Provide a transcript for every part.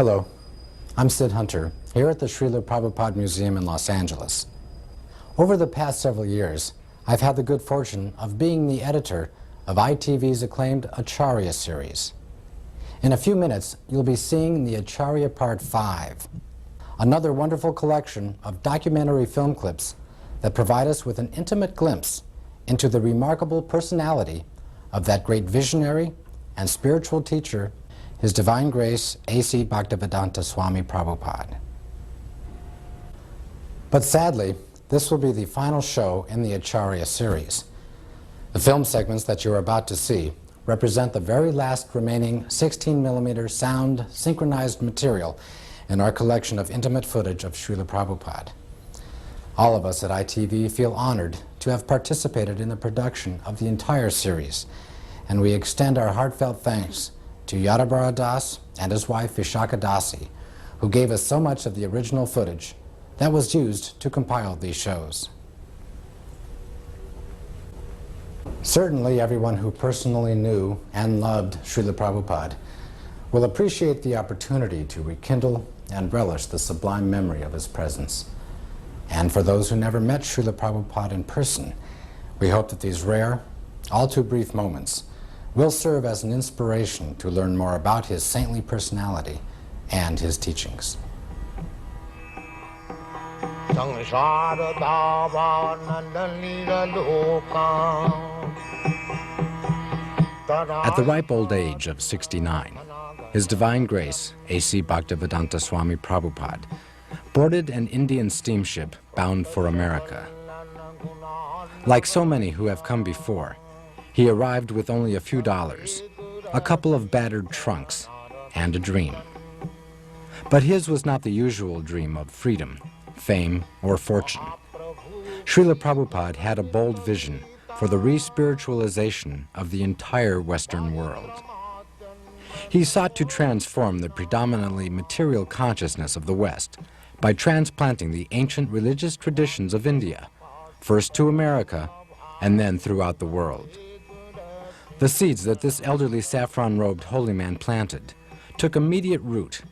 Hello, I'm Sid Hunter, here at the Srila Prabhupada Museum in Los Angeles. Over the past several years, I've had the good fortune of being the editor of ITV's acclaimed Acharya series. In a few minutes, you'll be seeing the Acharya Part 5, another wonderful collection of documentary film clips that provide us with an intimate glimpse into the remarkable personality of that great visionary and spiritual teacher, His Divine Grace A.C. Bhaktivedanta Swami Prabhupada. But sadly, this will be the final show in the Acharya series. The film segments that you're about to see represent the very last remaining 16mm sound synchronized material in our collection of intimate footage of Srila Prabhupada. All of us at ITV feel honored to have participated in the production of the entire series, and we extend our heartfelt thanks to YADUBARA Das and his wife VISHAKA DASI, who gave us so much of the original footage that was used to compile these shows. Certainly everyone who personally knew and loved Srila Prabhupada will appreciate the opportunity to rekindle and relish the sublime memory of his presence. And for those who never met Srila Prabhupada in person, we hope that these rare, all too brief moments will serve as an inspiration to learn more about his saintly personality and his teachings. At the ripe old age of 69, His Divine Grace A.C. Bhaktivedanta Swami Prabhupada boarded an Indian steamship bound for America. Like so many who have come before, he arrived with only a few dollars, a couple of battered trunks, and a dream. But his was not the usual dream of freedom, fame, or fortune. Srila Prabhupada had a bold vision for the re-spiritualization of the entire Western world. He sought to transform the predominantly material consciousness of the West by transplanting the ancient religious traditions of India, first to America and then throughout the world. The seeds that this elderly saffron-robed holy man planted took immediate root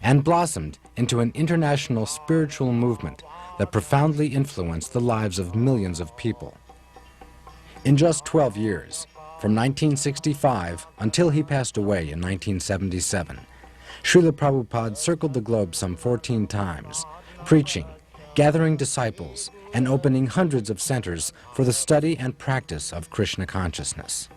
and blossomed into an international spiritual movement that profoundly influenced the lives of millions of people. In just 12 years, from 1965 until he passed away in 1977, Srila Prabhupada circled the globe some 14 times, preaching, gathering disciples, and opening hundreds of centers for the study and practice of Krishna consciousness.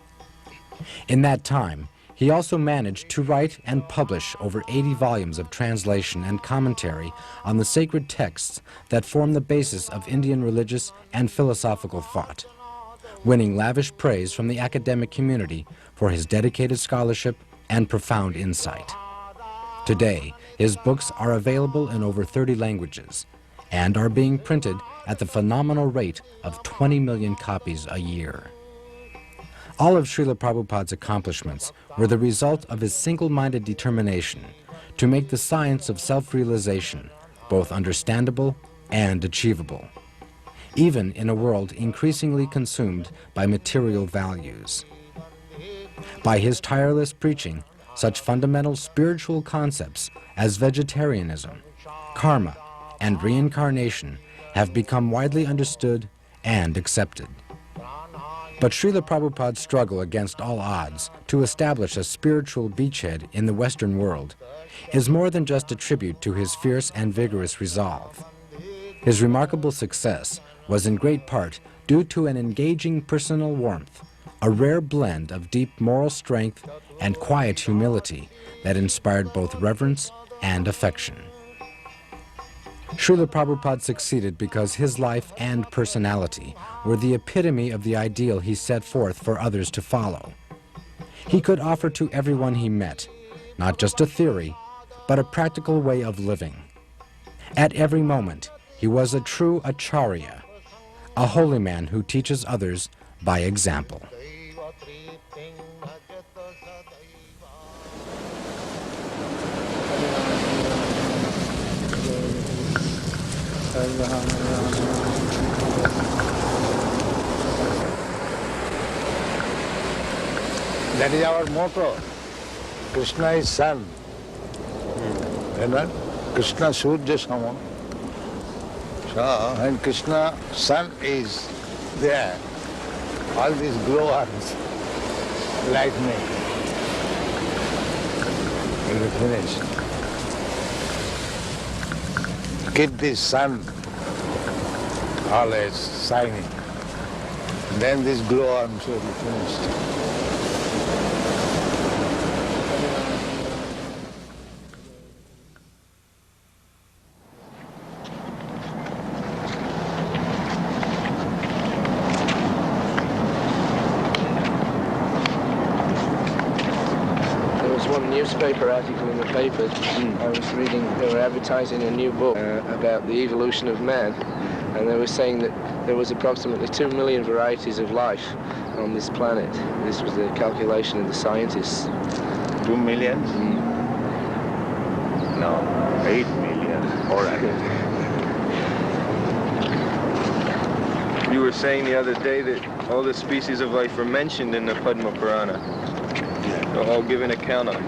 In that time, he also managed to write and publish over 80 volumes of translation and commentary on the sacred texts that form the basis of Indian religious and philosophical thought, winning lavish praise from the academic community for his dedicated scholarship and profound insight. Today, his books are available in over 30 languages and are being printed at the phenomenal rate of 20 million copies a year. All of Srila Prabhupada's accomplishments were the result of his single-minded determination to make the science of self-realization both understandable and achievable, even in a world increasingly consumed by material values. By his tireless preaching, such fundamental spiritual concepts as vegetarianism, karma, and reincarnation have become widely understood and accepted. But Srila Prabhupada's struggle against all odds to establish a spiritual beachhead in the Western world is more than just a tribute to his fierce and vigorous resolve. His remarkable success was in great part due to an engaging personal warmth, a rare blend of deep moral strength and quiet humility that inspired both reverence and affection. Srila Prabhupada succeeded because his life and personality were the epitome of the ideal he set forth for others to follow. He could offer to everyone he met, not just a theory, but a practical way of living. At every moment, he was a true Acharya, a holy man who teaches others by example. That is our motto. Krishna is Son. And then Krishna Surya Sama. So when Krishna sun is there, all these glowworms, lightning, will be finished. Keep this sun always shining. Then this glowworms will be finished. Newspaper article in the papers. I was reading, they were advertising a new book about the evolution of man, and they were saying that there was approximately 2 million varieties of life on this planet. This was the calculation of the scientists. 2 million? No, 8 million. All right. You were saying the other day that all the species of life were mentioned in the Padma Purana. They're all given account of.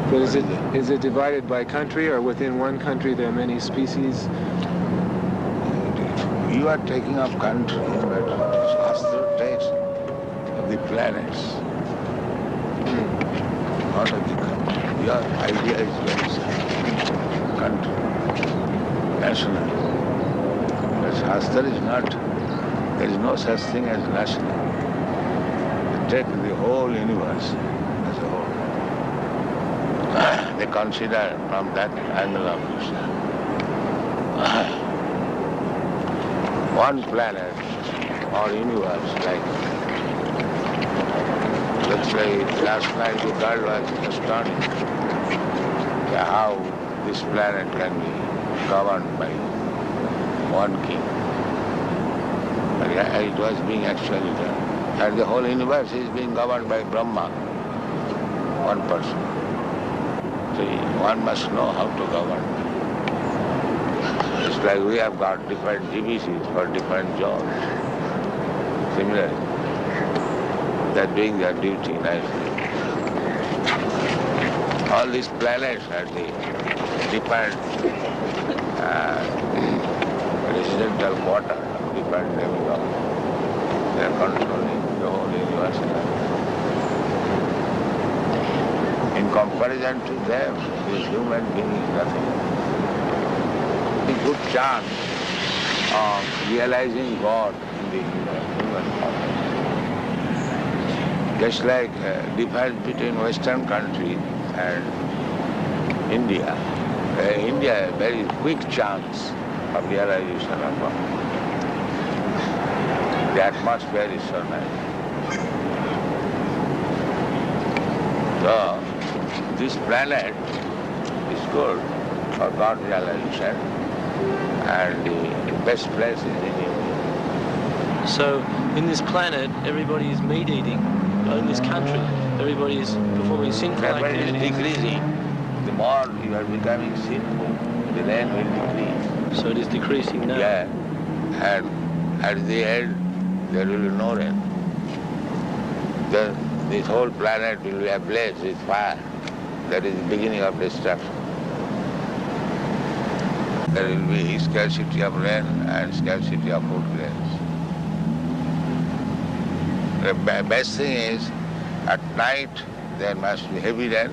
But is it divided by country, or within one country there are many species? You are taking up country, but Shastra takes of the planets, not of the country. Your idea is very simple. Country, national. But Shastra is not, there is no such thing as national. They take the whole universe as a whole. They consider from that angle of view. One planet or universe, like, let's say last night the girl was astonished how this planet can be governed by one king. But it was being actually done. And the whole universe is being governed by Brahma, one person. So one must know how to govern. It's like we have got different GBCs for different jobs. Similarly, they're doing their duty nicely. All these planets are the different residential quarters of different demigods. They are controlling the whole universe. In comparison to them, this human being is nothing. A good chance of realizing God in the human form. Just like difference between Western countries and India. India has a very quick chance of realization of God. The atmosphere is so nice. So, this planet is good for God realization, and the best place is in India. So, in this planet, everybody is meat-eating. In this country, everybody is performing sinful Everybody is activities. decreasing. The more you are becoming sinful, the rain will decrease. So it is decreasing now. Yeah, and at the end, there will be no rain. Then this whole planet will be ablaze with fire. That is the beginning of destruction. There will be scarcity of rain and scarcity of food grains. The best thing is, at night there must be heavy rain,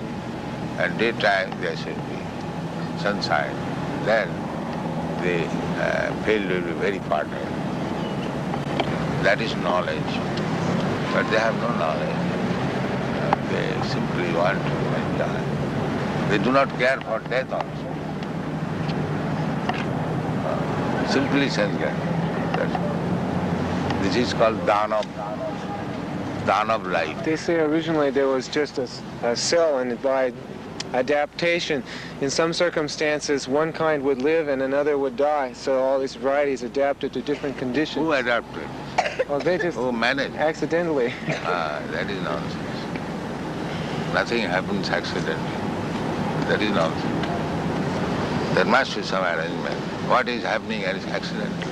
and daytime there should be sunshine. Then the field will be very fertile. That is knowledge. But they have no knowledge. They simply want to enjoy. They do not care for death also. Simply sensual. This is called dana of life. They say originally there was just a cell, and by adaptation, in some circumstances one kind would live and another would die. So all these varieties adapted to different conditions. Who adapted? Well, they just Who managed? accidentally. That is nonsense. Nothing happens accidentally. That is nonsense. There must be some arrangement. What is happening is accidental.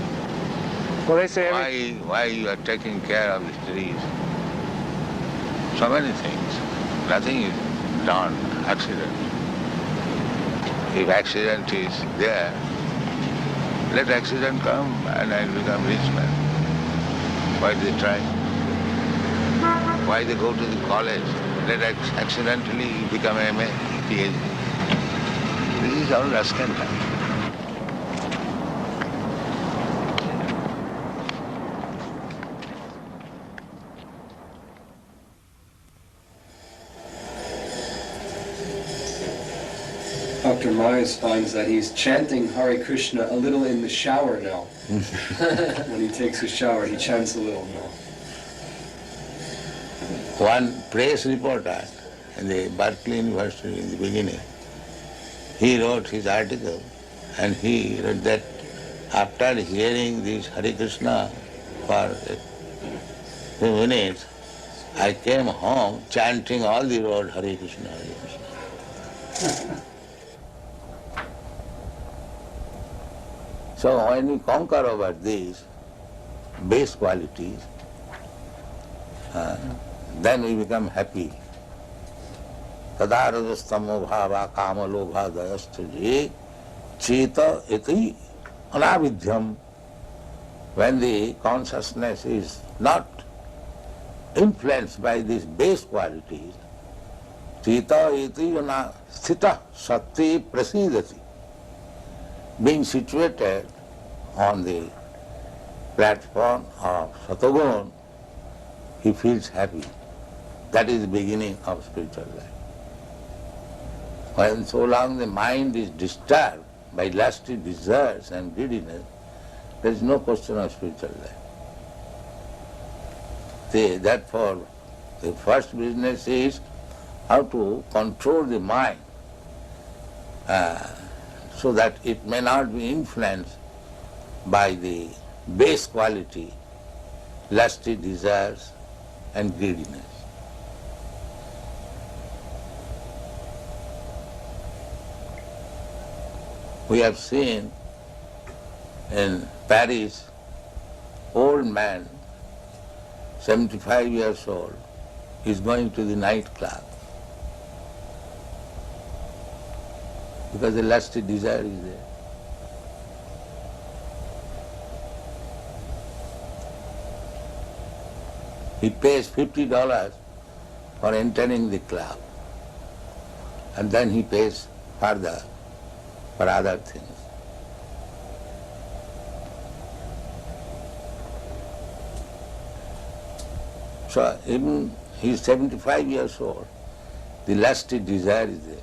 Well, they say Why you are taking care of these trees? So many things. Nothing is done accident. If accident is there, let accident come and I'll become rich man. Why they try? Why they go to the college? Let accidentally become MA, PhD. This is all rascal time. Dr. Myers finds that he's chanting Hare Krishna a little in the shower now. When he takes his shower, he chants a little now. One press reporter in the Berkeley University in the beginning, he wrote his article and he wrote that after hearing this Hare Krishna for a few minutes, I came home chanting all the road Hare Krishna, Hare Krishna. So when we conquer over these base qualities, then we become happy. Tada rajastamo bhava kama lobha dayastaje cheta iti anavidyam. When the consciousness is not influenced by these base qualities, cheta iti sthita sati prasidati. Being situated on the platform of Satagun, he feels happy. That is the beginning of spiritual life. When so long the mind is disturbed by lusty desires and greediness, there is no question of spiritual life. Therefore, the first business is how to control the mind so that it may not be influenced by the base quality, lusty desires and greediness. We have seen in Paris, old man, 75 years old, is going to the nightclub because the lusty desire is there. He pays $50 for entering the club, and then he pays further for other things. So even he is 75 years old, the lusty desire is there.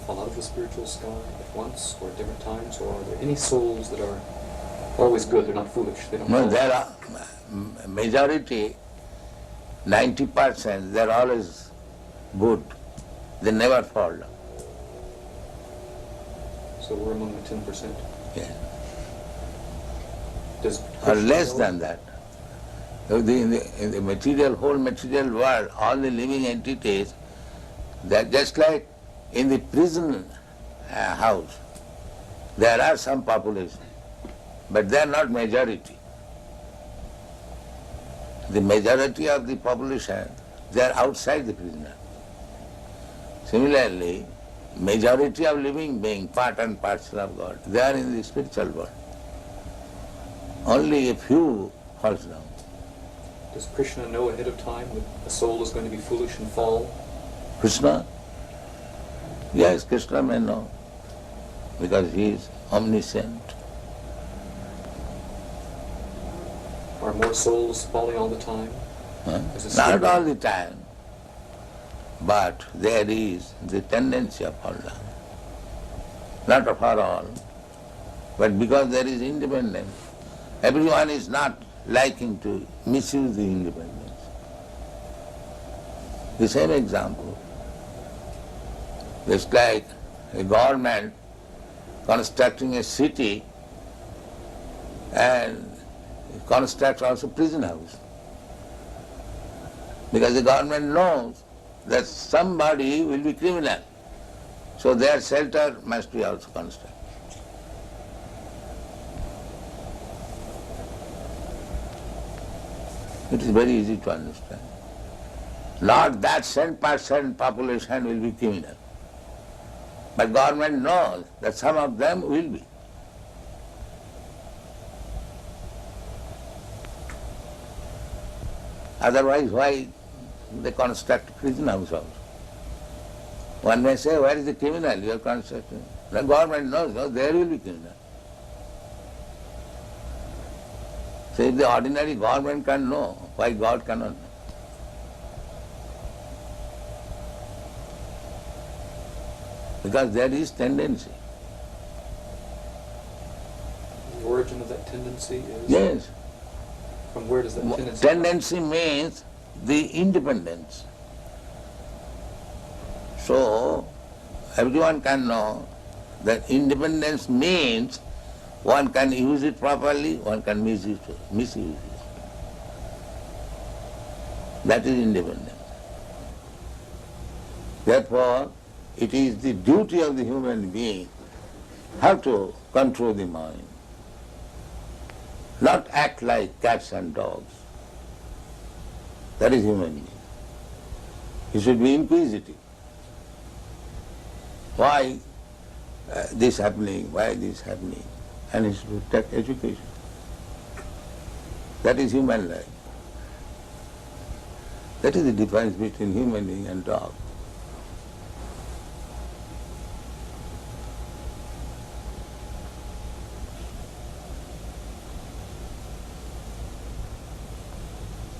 Fall out of the spiritual sky at once or at different times, or are there any souls that are always good, they're not foolish, they don't No, fall there out? are majority, 90%, they're always good. They never fall down. So we're among the 10%. Yeah. Does Or Krishna less know- than that. In the material, whole material world, all the living entities, they're just like in the prison house. There are some population, but they are not majority. The majority of the population, they are outside the prison house. Similarly, majority of living beings, part and parcel of God, they are in the spiritual world. Only a few falls down. Does Krishna know ahead of time that a soul is going to be foolish and fall? Krishna? Yes, Krishna may know, because he is omniscient. Are more souls falling all the time? Is it Not stable? all the time, but there is the tendency of fall down. Not for all, but because there is independence. Everyone is not liking to misuse the independence. The same example. It's like a government constructing a city and constructs also prison house. Because the government knows that somebody will be criminal So their shelter must be also constructed. It is very easy to understand. Not that 10% population will be criminal. But government knows that some of them will be. Otherwise, why they construct prison house also? One may say, where is the criminal you are constructing? The government knows, no, there will be criminal. So if the ordinary government can know, why God cannot know? Because there is tendency. The origin of that tendency is? Yes. From where does that tendency come? Tendency means the independence. So, everyone can know that independence means one can use it properly, one can misuse it. That is independence. Therefore, it is the duty of the human being how to control the mind, not act like cats and dogs. That is human being. He should be inquisitive. Why this happening? Why this happening? And he should take education. That is human life. That is the difference between human being and dog.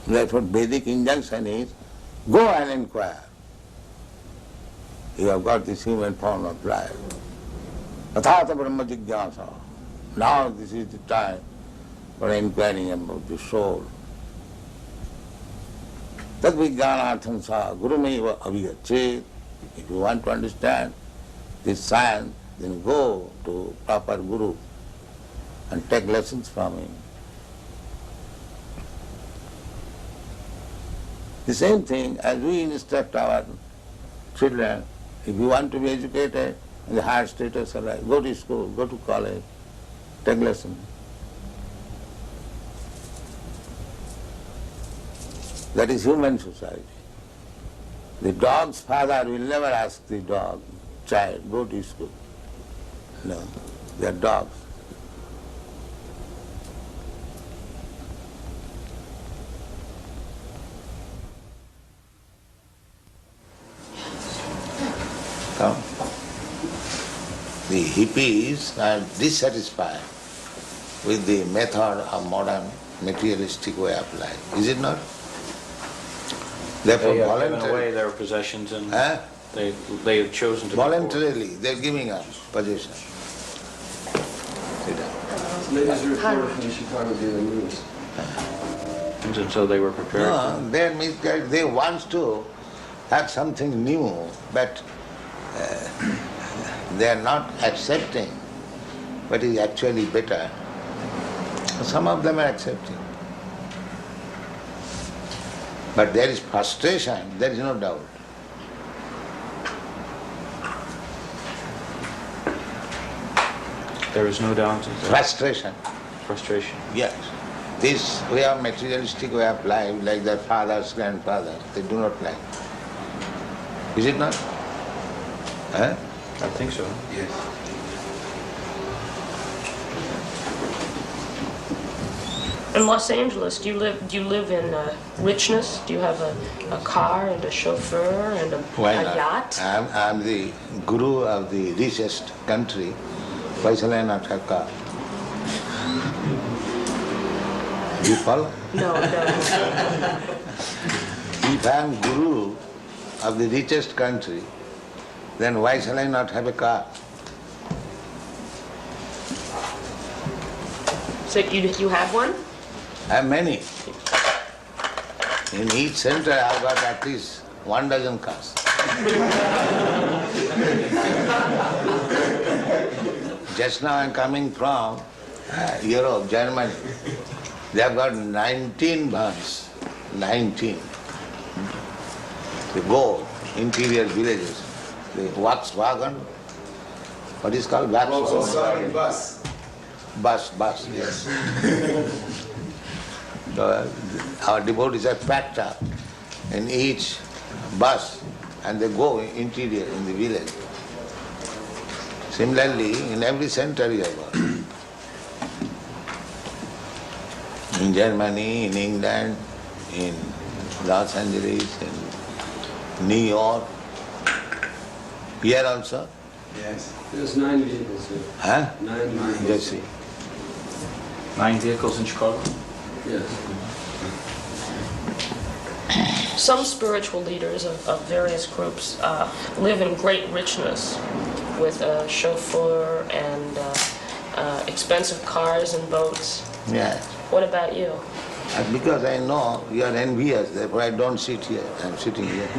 Therefore, Vedic injunction is, go and inquire. You have got this human form of life. Tathata Brahma Jigyasa. Now this is the time for inquiring about the soul. Tad vijnanartham sa gurumeva avigachet. If you want to understand this science, then go to proper guru and take lessons from him. The same thing as we instruct our children, if you want to be educated in the higher status of life, go to school, go to college, take lessons. That is human society. The dog's father will never ask the dog, child, go to school. No, they are dogs. The hippies are dissatisfied with the method of modern materialistic way of life. Is it not? Therefore, They have given voluntarily, away their possessions and Huh? they have chosen to voluntarily they are giving up possession. See that? Ladies reporter from the Chicago Daily News. And so they were prepared. No, they are misguided. They want to have something new, but they are not accepting what is actually better. Some of them are accepting. But there is frustration, there is no doubt. There is no doubt. Frustration. Frustration. Yes. This way of materialistic way of life, like their fathers, grandfathers, they do not like. Is it not? Huh? I think so. Yes. In Los Angeles, do you live in richness? Do you have a car and a chauffeur and Why a not? yacht? I'm the guru of the richest country. Why shall I not have car? You follow? No, no. If I am guru of the richest country, then why shall I not have a car? So you have one? I have many. In each center I have got at least 12 cars. Just now I am coming from Europe, Germany. They have got 19 vans. 19. They go interior villages. the wax wagon. What is called wax wagon? Bus. Bus, yes. So, our devotees are packed up in each bus and they go interior in the village. Similarly, in every center you have got. In Germany, in England, in Los Angeles, in New York, here also. Yes. There's 9 vehicles here. Huh? 9 vehicles. Just see. 9 vehicles in Chicago? Yes. Some spiritual leaders of various groups live in great richness with a chauffeur and expensive cars and boats. Yes. What about you? And because I know you are envious, therefore I don't sit here. I'm sitting here.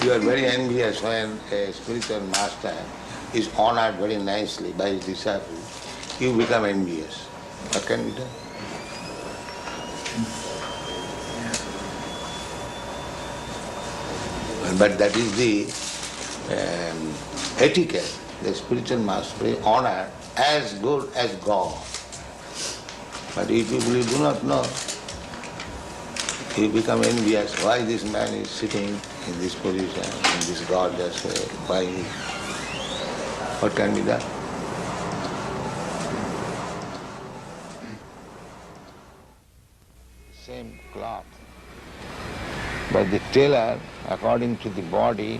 You are very envious when a spiritual master is honored very nicely by his disciples. You become envious. What can be done? But that is the etiquette. The spiritual master is honored as good as God. But if people do not know, you become envious. Why this man is sitting in this position, in this gorgeous way? Why? What can be done? Same cloth. But the tailor, according to the body,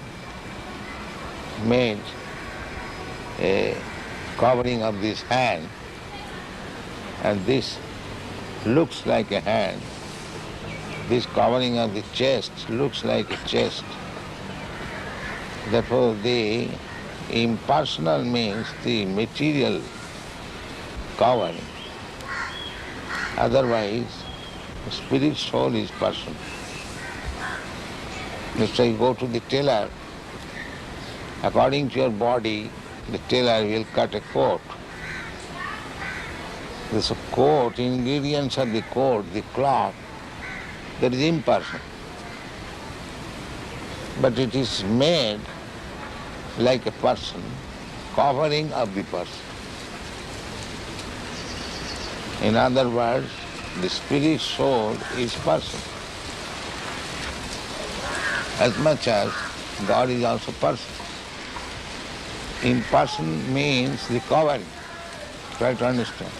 made a covering of this hand, and this looks like a hand. This covering of the chest looks like a chest. Therefore, the impersonal means the material covering. Otherwise, spirit soul is personal. Let's say you go to the tailor, according to your body, the tailor will cut a coat. This coat, ingredients of the coat, the cloth, that is impersonal. But it is made like a person, covering of the person. In other words, the spirit soul is person. As much as God is also person. Imperson means the covering. Try to understand.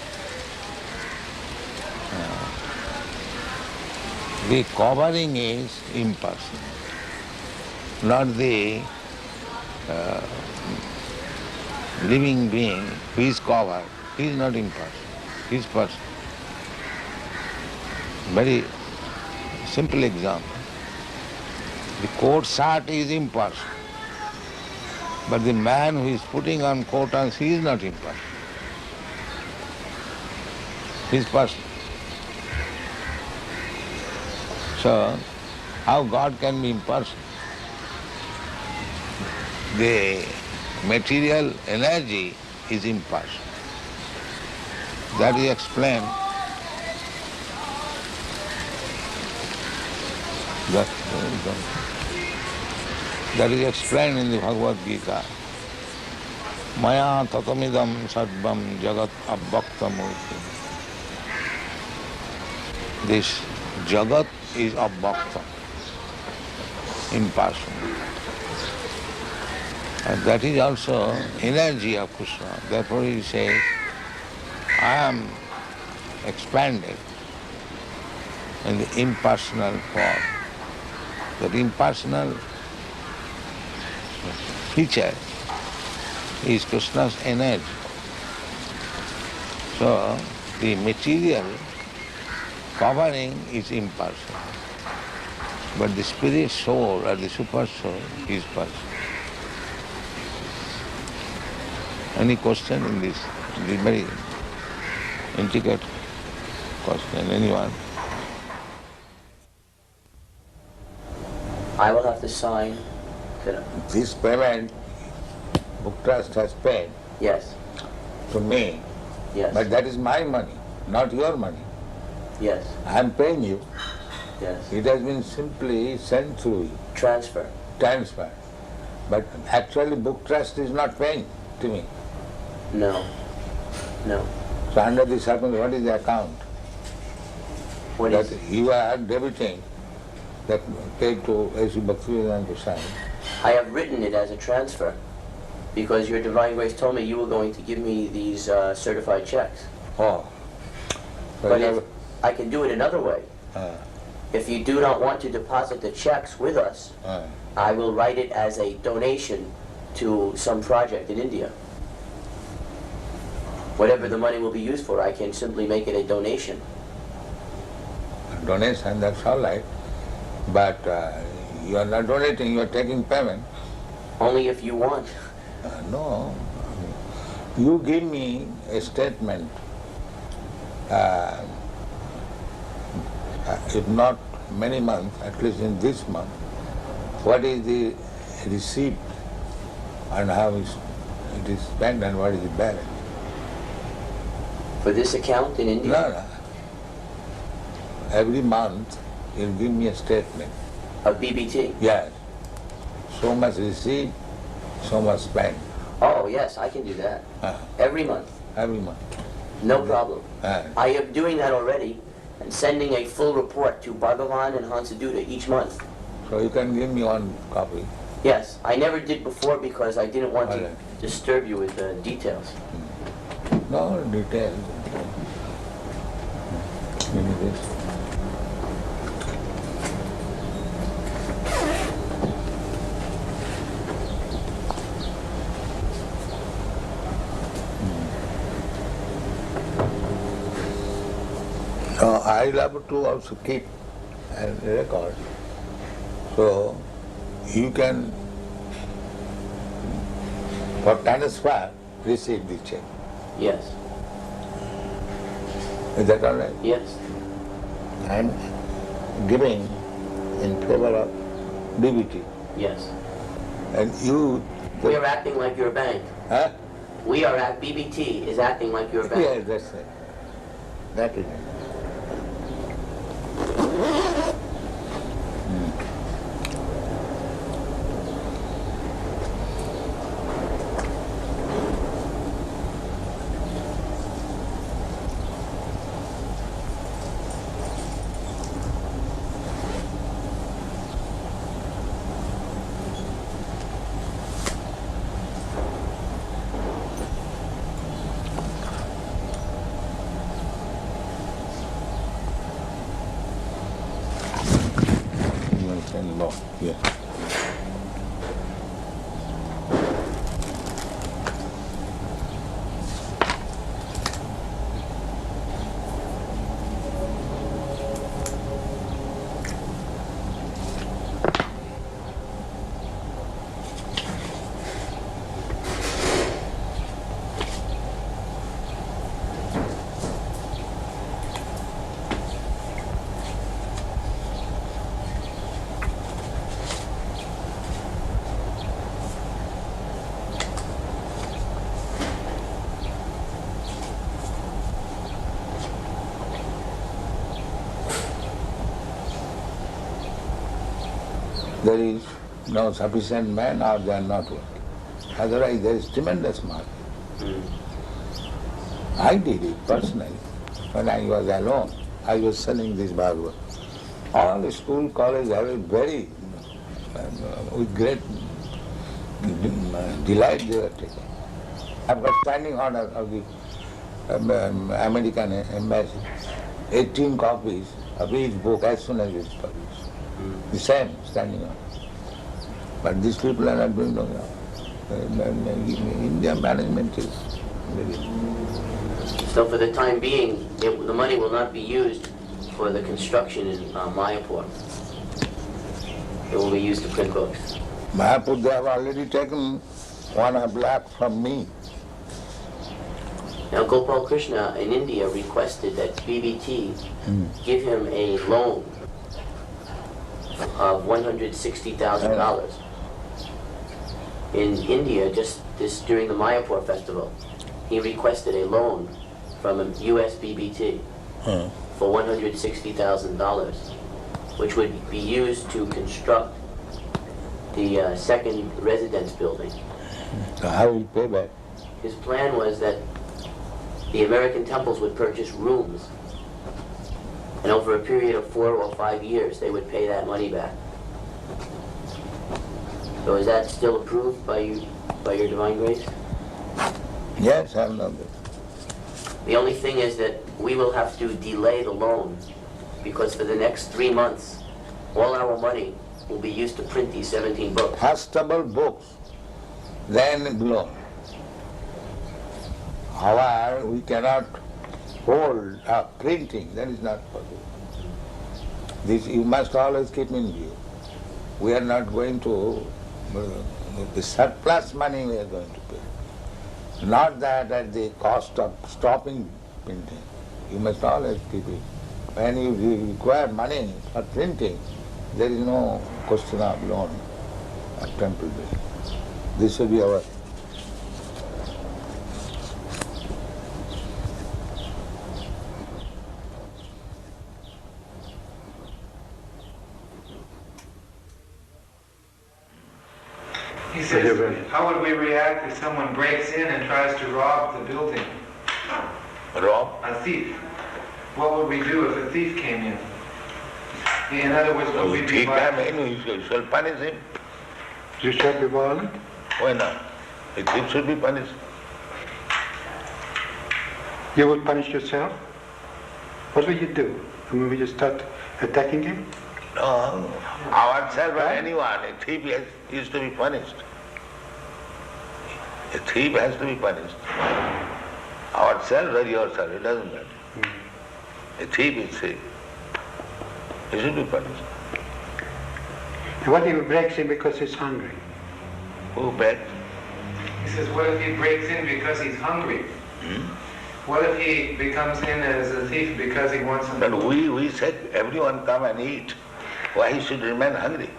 The covering is impersonal, not the living being who is covered. He is not impersonal, he is person. Very simple example. The coat shirt is impersonal, but the man who is putting on coat he is not impersonal. He is person. So, how God can be impersonal? The material energy is impersonal. That is explained. That is explained in the Bhagavad Gita. Maya tatamidam sarvam jagat abbaktamurti. This jagat is abbakta, impersonal. And that is also energy of Krishna. Therefore he says, I am expanded in the impersonal form. That impersonal feature is Krishna's energy. So the material covering is impersonal, but the spirit soul or the super soul is personal. Any question in this? This very intricate question. Anyone? I will have to sign that. This payment, Book Trust has paid. Yes. To me. Yes. But that is my money, not your money. Yes. I am paying you. Yes. It has been simply sent through you. Transfer. Transfer. But actually book trust is not paying to me. No. No. So under this circumstance, what is the account? What that is? You are debiting that paid to A.C. Bhaktivedanta Swami. I have written it as a transfer because your Divine Grace told me you were going to give me these certified checks. Oh. So But if I can do it another way. If you do not want to deposit the checks with us, I will write it as a donation to some project in India. Whatever the money will be used for, I can simply make it a donation. Donation, that's all right. But you are not donating, you are taking payment. Only if you want. No. You give me a statement, if not many months, at least in this month, what is the receipt and how it is spent and what is the balance. For this account in India? No, no. Every month you'll give me a statement. Of BBT? Yes. So much receipt, so much spent. Oh, yes, I can do that. Every month? Every month. No problem. I am doing that already and sending a full report to Bhagavan and Hansaduta each month. So you can give me one copy. Yes, I never did before because I didn't want to disturb you with the details. No details. Give me this. I love to also keep a record. So you can, for transfer, receive the check. Yes. Is that all right? Yes. I am giving in favor of DBT. Yes. And you... We are acting like your bank. Huh? We are at BBT is acting like your bank. Yes, that's it. That is it. Law, yeah. There is no sufficient man or they are not working. Otherwise there is tremendous market. I did it personally. When I was alone, I was selling this Bhagavad. All the school, college, I was very, with great delight they were taking. I've got standing order of the American embassy, 18 copies of each book as soon as it's published. The same standing order. But these people are not doing no job. India management is very... So for the time being, the money will not be used for the construction in Mayapur. It will be used to print books. Mayapur, they have already taken 1.5 lakh from me. Now Gopal Krishna in India requested that BBT give him a loan of $160,000. In India, just during the Mayapur festival, he requested a loan from a US BBT for $160,000 which would be used to construct the second residence building. So how will pay back? His plan was that the American temples would purchase rooms, and over a period of 4 or 5 years, they would pay that money back. So is that still approved by you, by your Divine Grace? Yes, I know that. The only thing is that we will have to delay the loan, because for the next 3 months, all our money will be used to print these 17 books. Firstable books, then loan. However, we cannot hold up printing, that is not possible. This you must always keep in view. We are not going to, the surplus money we are going to pay. Not that at the cost of stopping printing. You must always keep it. When you require money for printing, there is no question of loan at temple building. This will be our. He says, how would we react if someone breaks in and tries to rob the building? Rob? A thief. What would we do if a thief came in? In other words, would we be violent? You shall punish him. You shall be violent? Why not? A thief should be punished. You would punish yourself? What will you do? Will you start attacking him? No, ourselves or anyone, a thief is to be punished. A thief has to be punished. Ourselves or yourself, it doesn't matter. A thief is thief. He should be punished. And what if he breaks in because he's hungry? Who breaks? He says, what if he breaks in because he's hungry? What if he becomes in as a thief because he wants some But food? we said everyone come and eat. Why he should remain hungry?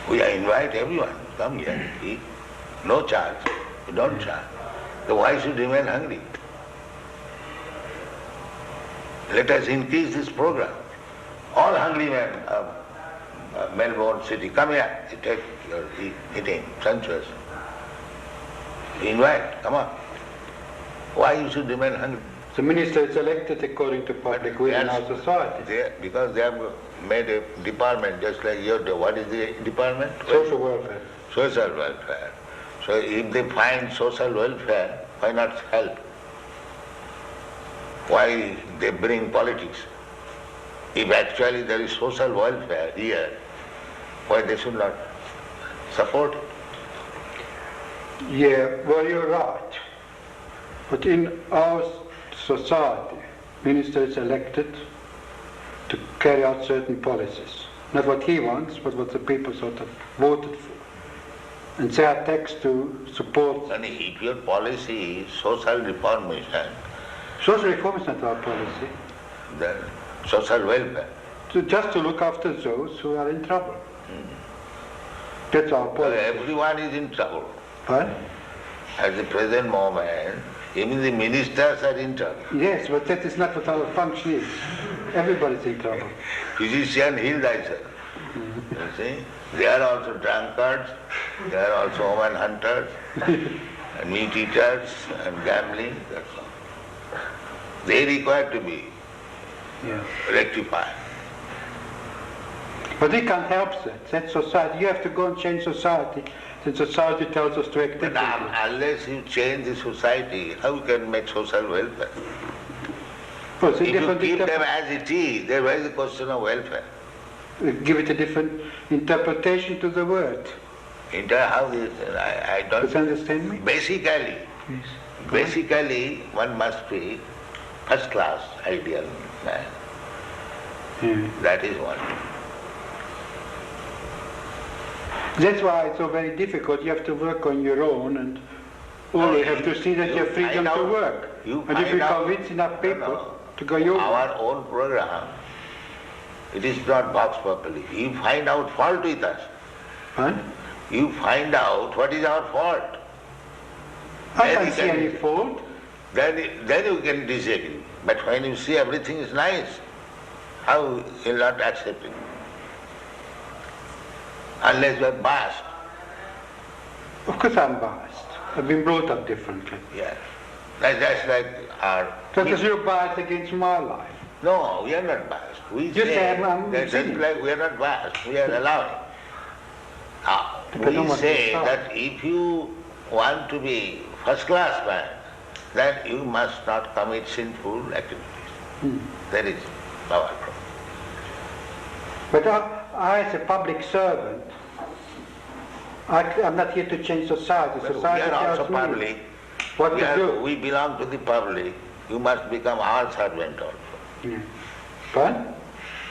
We invite everyone, come here, eat. No charge. We don't charge. So why should remain hungry? Let us increase this program. All hungry men of Melbourne city, come here, you take your eating, sumptuous. Invite, come on. Why you should remain hungry? The minister is elected according to public will in our society. Because they have made a department just like your, what is the department? Social welfare. Social welfare. So if they find social welfare, why not help? Why they bring politics? If actually there is social welfare here, why they should not support it? Yeah, well, you're right. But in our society, minister is elected to carry out certain policies. Not what he wants, but what the people sort of voted for. And they are taxed to support. And if your policy is social reformation, social reform is not our policy. Then social welfare. Just to look after those who are in trouble. That's our policy. Everyone is in trouble. What? At the present moment, even the ministers are in trouble. Yes, but that is not what our function is. Everybody's in trouble. Physician, heal thyself. You see? They are also drunkards, they are also woman hunters, and meat eaters, and gambling, that's all. They require to be rectified. But we can't help that. That's society. You have to go and change society. Then society tells us to act differently. Unless you change the society, how you can make social welfare? Well, if you keep them as it is, there is a question of welfare. Give it a different interpretation to the word. How is I don't understand me? Basically, one must be first class ideal man. That is one. That's why it's so very difficult. You have to work on your own, and you have to see that you have freedom to work. And if you convince enough people to go your way. Our own program, it is not box properly. You find out fault with us. Huh? You find out what is our fault. I can't see any fault. Then you can disagree. But when you see everything is nice, How you'll not accept it? Unless you are biased. Of course I'm biased. I've been brought up differently. Yes. That's like our... Because you're biased against my life. No, we are not biased. We You say say I'm that just sinning. like we are not biased, we are allowing. We say that if you want to be first class man, then you must not commit sinful activities. That is our problem. But I as a public servant, I'm not here to change society. But Society we are also tells me public. what to do. We belong to the public. You must become our servant also. Yeah. But?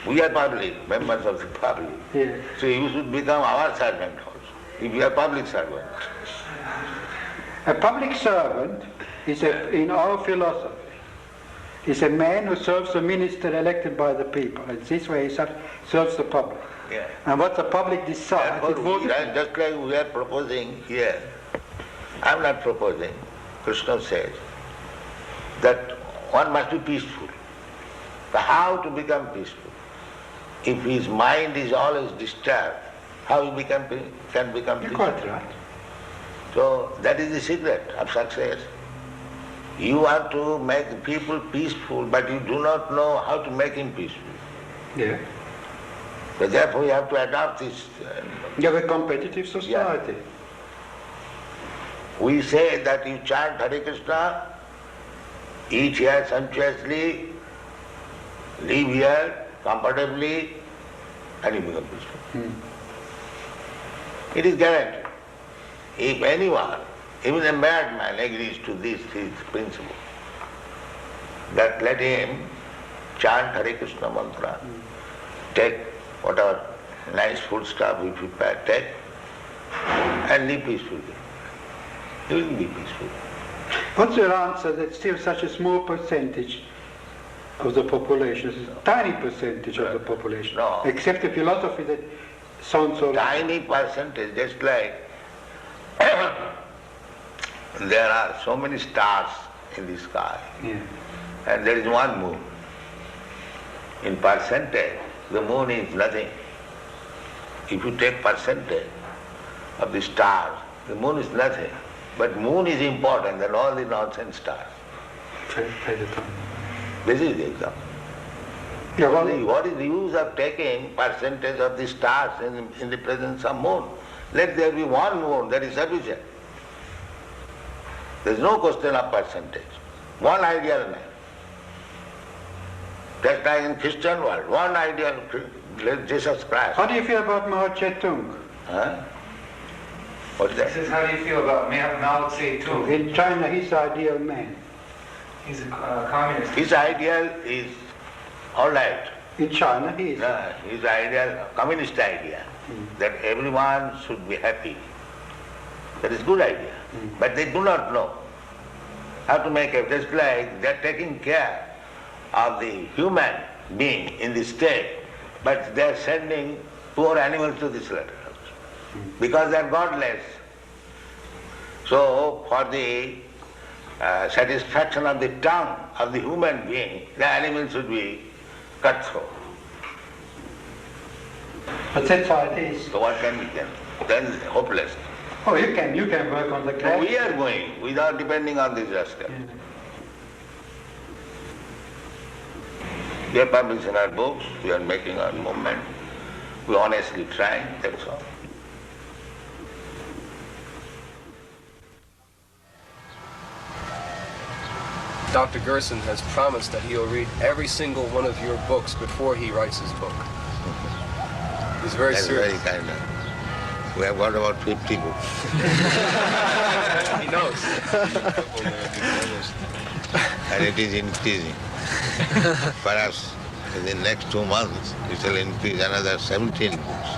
We are public, members of the public. Yeah. So you should become our servant also, if you are public servant. A public servant is, in our philosophy, is a man who serves the minister elected by the people. And this way he serves the public. Yeah. And what the public decides, it votes. Just like we are proposing here, I am not proposing, Krishna says, that one must be peaceful. So how to become peaceful? If his mind is always disturbed, how he can become You're peaceful? quite right. So that is the secret of success. You want to make the people peaceful, but you do not know how to make him peaceful. Yeah. So therefore you have to adopt this. You have a competitive society. Yeah. We say that you chant Hare Krishna, eat here sumptuously, live here comfortably, and you become peaceful. It is guaranteed. If anyone, even a madman, agrees to this principle, that let him chant Hare Krishna mantra, take whatever nice food stuff we prepare, take, and live peacefully. He will be peaceful. What's your answer that still such a small percentage of the population, a tiny percentage of the population, No. accept a philosophy that sounds so... Tiny percentage, just like there are so many stars in the sky, Yeah. and there is one moon. In percentage, the moon is nothing. If you take percentage of the stars, the moon is nothing. But moon is important than all the nonsense stars. This is the example. Yeah, well, What is the use of taking percentage of the stars in the presence of moon? Let there be one moon, that is sufficient. There is no question of percentage. One ideal man. Just like in Christian world, one ideal Jesus Christ. how do you feel about Mao Zedong? Huh? What is that? He says, how do you feel about Mao Zedong? In China, he's the ideal man. He's a communist. His ideal is all right. In China, he is. His ideal, communist idea, that everyone should be happy. That is good idea. But they do not know how to make it. Just like they are taking care of the human being in the state, but they are sending poor animals to the slaughterhouse because they are godless. So for the satisfaction of the tongue of the human being, the animal should be cut throat. But that's how it is. So what can we do? Then hopeless. Oh, you can work on the So class. we are going without depending on this rascal. We are publishing our books, we are making our movement, we honestly try, that's all. Dr. Gerson has promised that he'll read every single one of your books before he writes his book. He's very That's serious. very kind of him. We have got about 50 books. He knows. And it is increasing. Perhaps in the next 2 months it will increase another 17 books.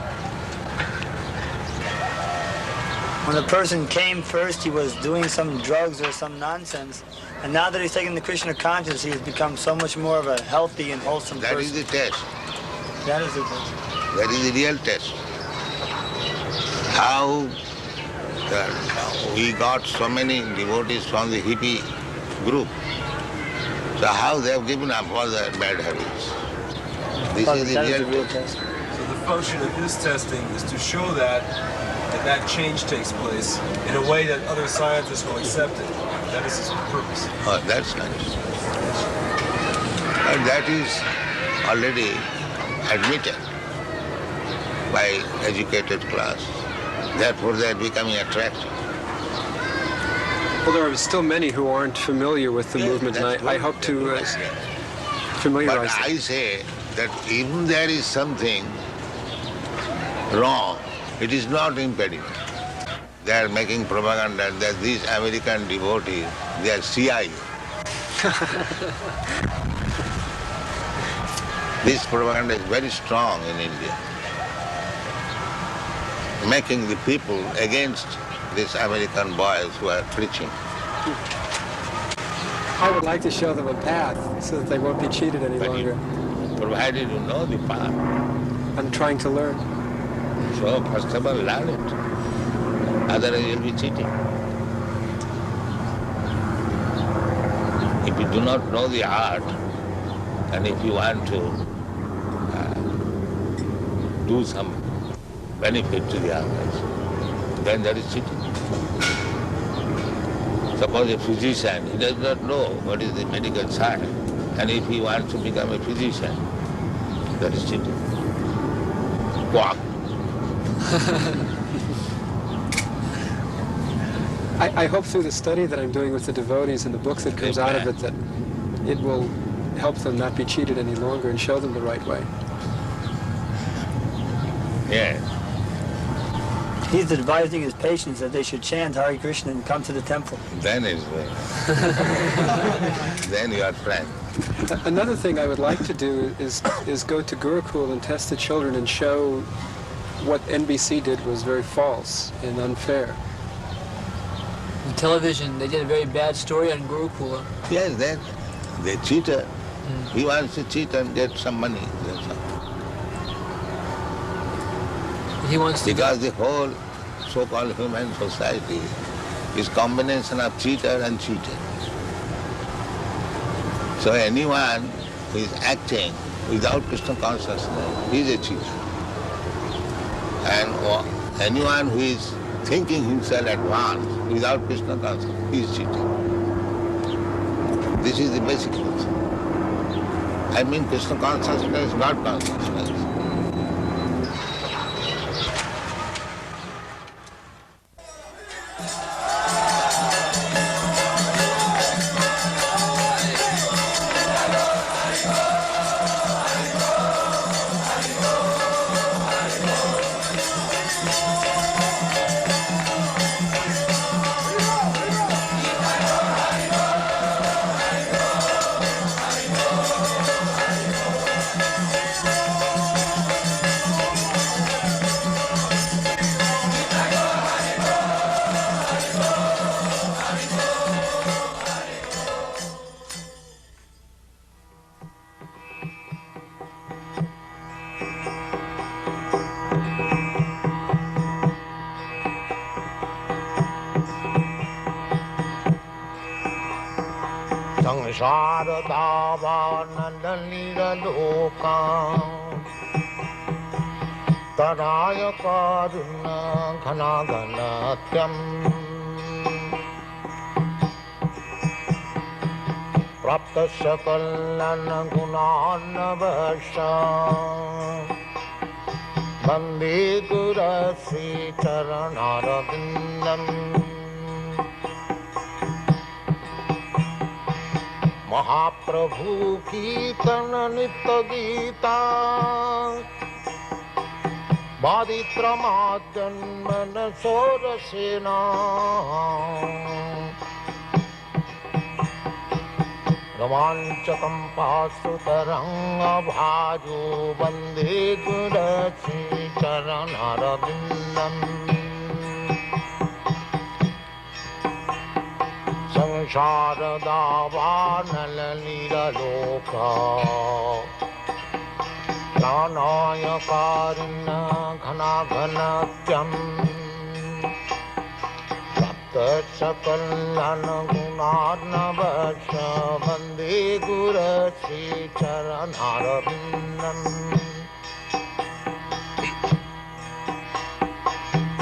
When a person came first, he was doing some drugs or some nonsense. And now that he's taken the Krishna consciousness, he has become so much more of a healthy and wholesome person. That is the test. That is the test. That is the real test. How we got so many devotees from the hippie group. So how they have given up all their bad habits. This is the real test. So the function of his testing is to show that change takes place in a way that other scientists will accept it. That is his purpose. Oh, that's nice. And that is already admitted by educated class. Therefore, they are becoming attractive. Well, there are still many who aren't familiar with the movement, and I hope to familiarize them. But I say that even there is something wrong, it is not impediment. They are making propaganda that these American devotees, they are CIA. This propaganda is very strong in India, making the people against these American boys who are preaching. I would like to show them a path so that they won't be cheated any longer. Provided you know the path. I'm trying to learn. So first of all, learn it. Otherwise you'll be cheating. If you do not know the art, and if you want to do some benefit to the others, then that is cheating. Suppose a physician, he does not know what is the medical science, and if he wants to become a physician, that is cheating. Quack. I hope through the study that I'm doing with the devotees and the books that comes out of it that it will help them not be cheated any longer and show them the right way. Yes. He's advising his patients that they should chant Hare Krishna and come to the temple. Then is well. Then you are friend. Another thing I would like to do is go to Gurukul and test the children and show what NBC did was very false and unfair. On television, they did a very bad story on Gurukula. Yes, they cheated. He wants to cheat and get some money. That's all. He wants to because the whole so-called human society is combination of cheater and cheated. So anyone who is acting without Krishna consciousness is a cheater. And anyone who is thinking himself advanced without Krishna consciousness is cheating. This is the basic truth. I mean Krishna consciousness, not consciousness. Vande Gurasi Charanarabindam Mahaprabhu Kirtana Nitya Gita Baditramadyanmana Sorasena Ramanchakam Pasutaranga Bhajo Vande Gurasi Charanarabindam Samsharadhavanalilaloka Pranaya Karina Ghana Ghanatyam Tashakalanagunarnavasha Vande Guru Sri Charanarabindam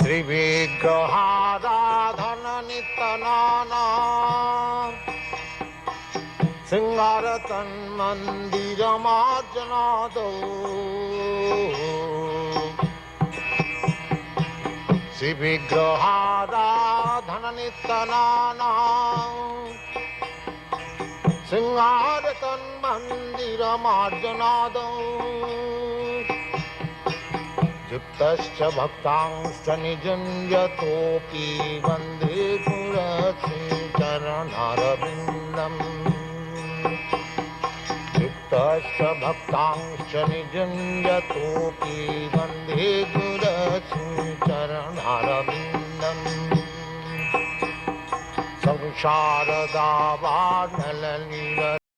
Sri Vigrahadhana Nitanana Singaratan Mandiramarjanado Sri Vigrahadhana Nitanana Singaratan Mandiramarjanado Yuktascha bhaktangscha nijanjatopi vande purasi charanarabindam Yuktascha bhaktangscha nijanjatopi vande purasi charanarabindam Samsharadava nalalila